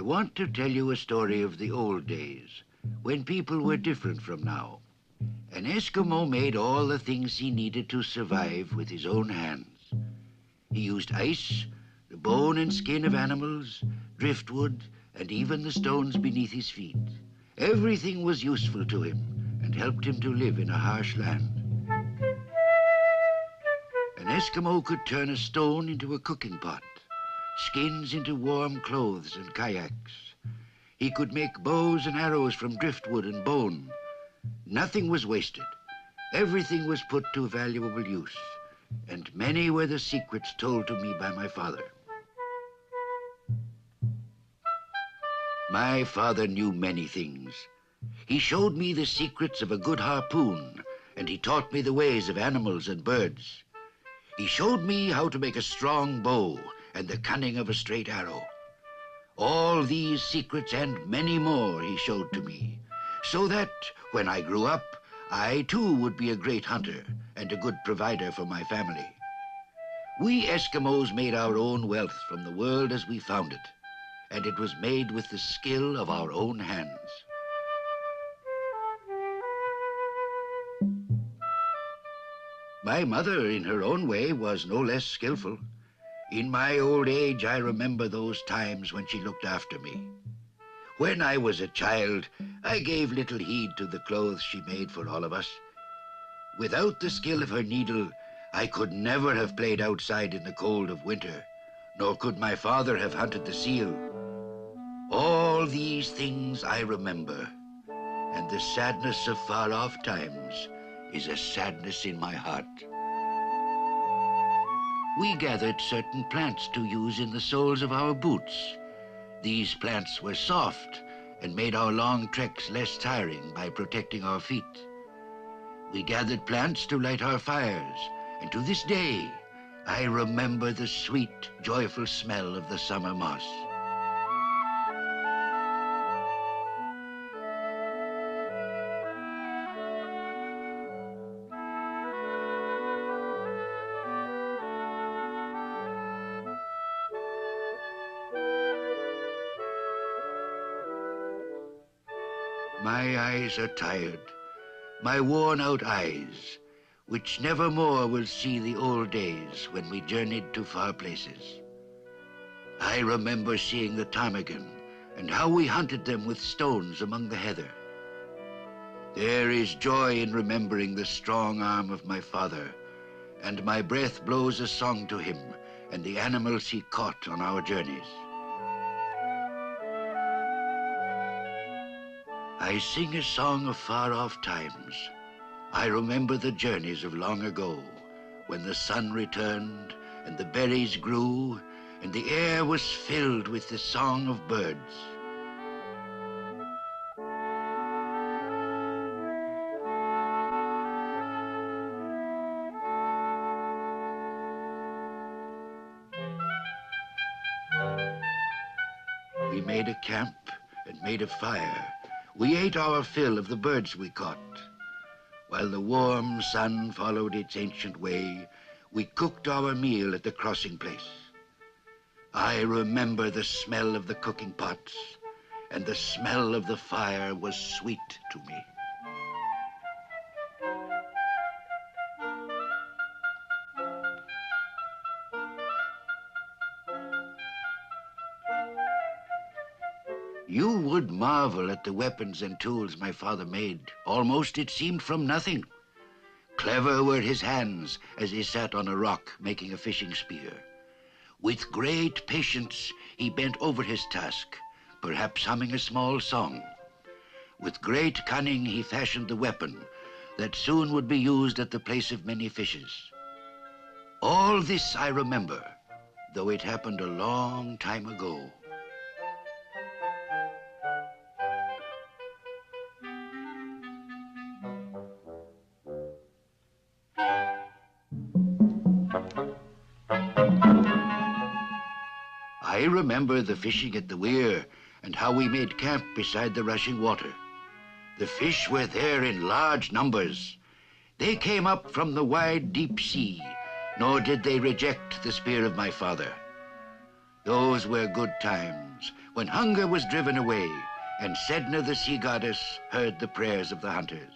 want to tell you a story of the old days, when people were different from now. An Eskimo made all the things he needed to survive with his own hands. He used ice, the bone and skin of animals, driftwood, and even the stones beneath his feet. Everything was useful to him and helped him to live in a harsh land. An Eskimo could turn a stone into a cooking pot, skins into warm clothes and kayaks. He could make bows and arrows from driftwood and bone. Nothing was wasted. Everything was put to valuable use, and many were the secrets told to me by my father. My father knew many things. He showed me the secrets of a good harpoon, and he taught me the ways of animals and birds. He showed me how to make a strong bow and the cunning of a straight arrow. All these secrets and many more he showed to me, so that when I grew up, I too would be a great hunter and a good provider for my family. We Eskimos made our own wealth from the world as we found it, and it was made with the skill of our own hands. My mother, in her own way, was no less skillful. In my old age, I remember those times when she looked after me. When I was a child, I gave little heed to the clothes she made for all of us. Without the skill of her needle, I could never have played outside in the cold of winter, nor could my father have hunted the seal. All these things I remember, and the sadness of far-off times is a sadness in my heart. We gathered certain plants to use in the soles of our boots. These plants were soft and made our long treks less tiring by protecting our feet. We gathered plants to light our fires, and to this day, I remember the sweet, joyful smell of the summer moss. My eyes are tired, my worn-out eyes, which never more will see the old days when we journeyed to far places. I remember seeing the ptarmigan and how we hunted them with stones among the heather. There is joy in remembering the strong arm of my father, and my breath blows a song to him and the animals he caught on our journeys. I sing a song of far-off times. I remember the journeys of long ago, when the sun returned and the berries grew and the air was filled with the song of birds. We made a camp and made a fire. We ate our fill of the birds we caught. While the warm sun followed its ancient way, we cooked our meal at the crossing place. I remember the smell of the cooking pots, and the smell of the fire was sweet to me. You would marvel at the weapons and tools my father made. Almost it seemed from nothing. Clever were his hands as he sat on a rock making a fishing spear. With great patience, he bent over his task, perhaps humming a small song. With great cunning, he fashioned the weapon that soon would be used at the place of many fishes. All this I remember, though it happened a long time ago. I remember the fishing at the weir and how we made camp beside the rushing water. The fish were there in large numbers. They came up from the wide, deep sea, nor did they reject the spear of my father. Those were good times, when hunger was driven away, and Sedna the sea goddess heard the prayers of the hunters.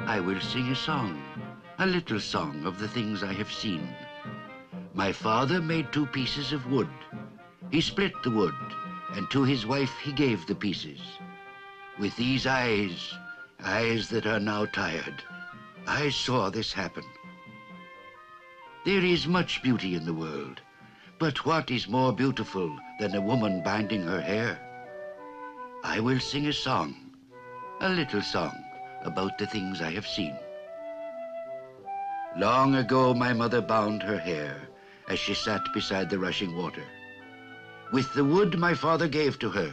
I will sing a song, a little song of the things I have seen. My father made 2 pieces of wood. He split the wood, and to his wife he gave the pieces. With these eyes, eyes that are now tired, I saw this happen. There is much beauty in the world, but what is more beautiful than a woman binding her hair? I will sing a song, a little song, about the things I have seen. Long ago, my mother bound her hair as she sat beside the rushing water. With the wood my father gave to her,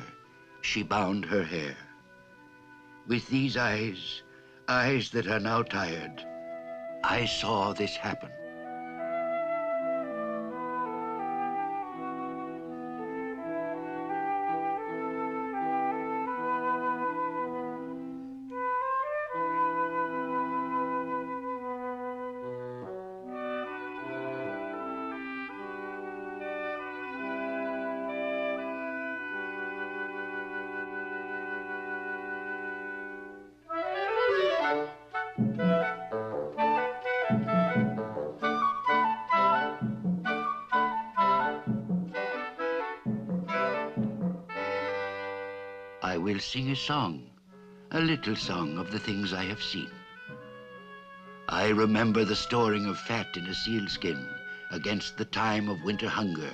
she bound her hair. With these eyes, eyes that are now tired, I saw this happen. I will sing a song, a little song of the things I have seen. I remember the storing of fat in a sealskin against the time of winter hunger.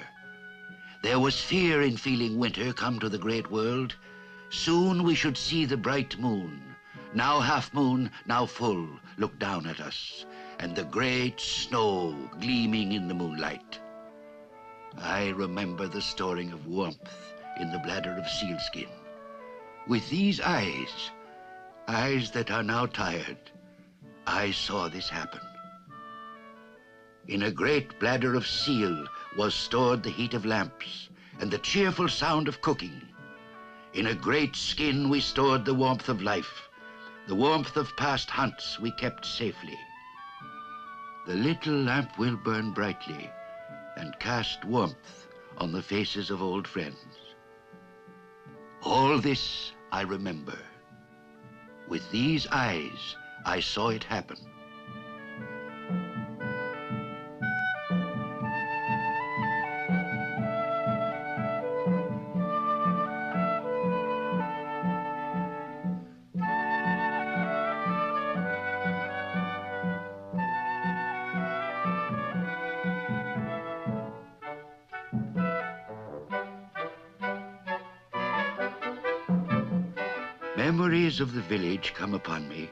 There was fear in feeling winter come to the great world. Soon we should see the bright moon, now half moon, now full, look down at us, and the great snow gleaming in the moonlight. I remember the storing of warmth in the bladder of sealskin. With these eyes, eyes that are now tired, I saw this happen. In a great bladder of seal was stored the heat of lamps and the cheerful sound of cooking. In a great skin we stored the warmth of life. The warmth of past hunts we kept safely. The little lamp will burn brightly and cast warmth on the faces of old friends. All this I remember. With these eyes, I saw it happen. Memories of the village come upon me,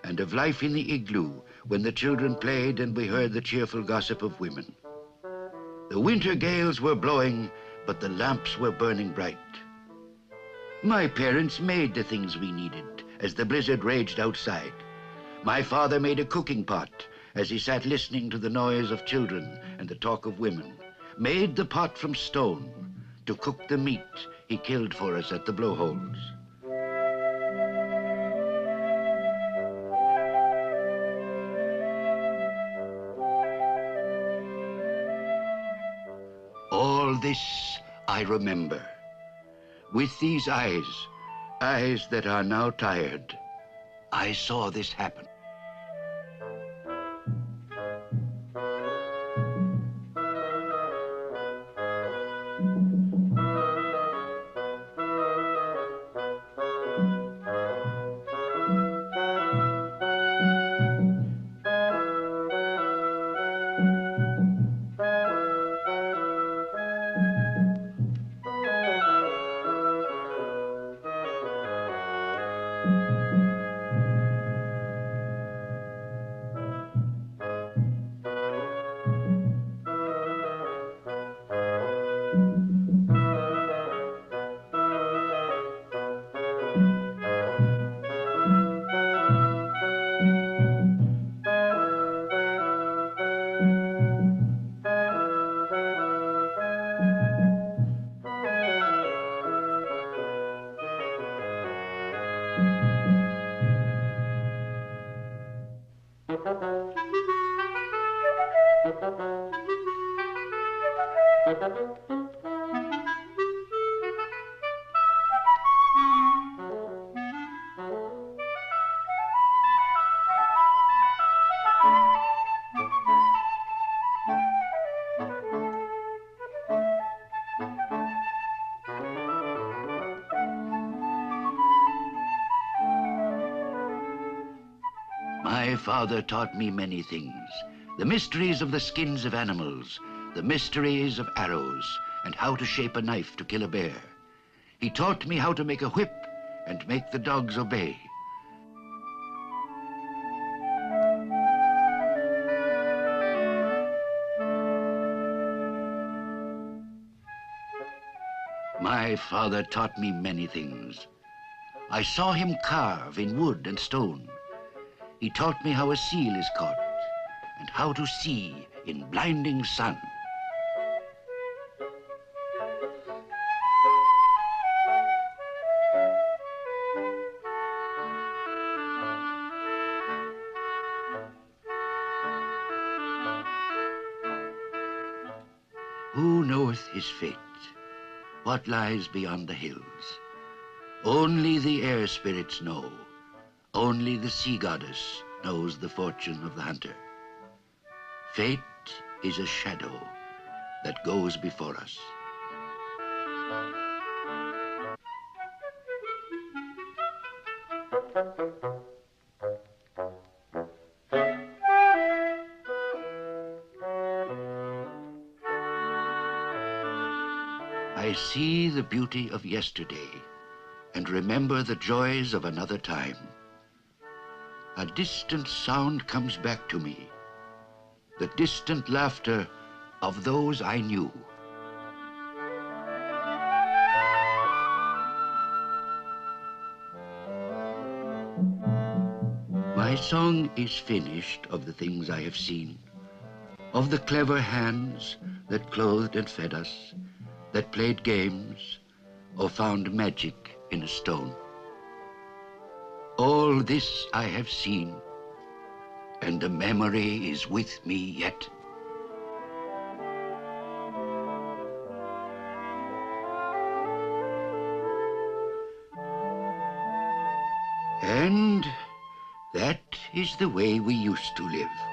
and of life in the igloo when the children played and we heard the cheerful gossip of women. The winter gales were blowing, but the lamps were burning bright. My parents made the things we needed as the blizzard raged outside. My father made a cooking pot as he sat listening to the noise of children and the talk of women, made the pot from stone to cook the meat he killed for us at the blowholes. All this I remember. With these eyes, eyes that are now tired, I saw this happen. My father taught me many things. The mysteries of the skins of animals, the mysteries of arrows, and how to shape a knife to kill a bear. He taught me how to make a whip and make the dogs obey. My father taught me many things. I saw him carve in wood and stone. He taught me how a seal is caught and how to see in blinding sun. Who knoweth his fate? What lies beyond the hills? Only the air spirits know. Only the sea goddess knows the fortune of the hunter. Fate is a shadow that goes before us. I see the beauty of yesterday and remember the joys of another time. A distant sound comes back to me, the distant laughter of those I knew. My song is finished of the things I have seen, of the clever hands that clothed and fed us, that played games or found magic in a stone. All this I have seen, and the memory is with me yet. And that is the way we used to live.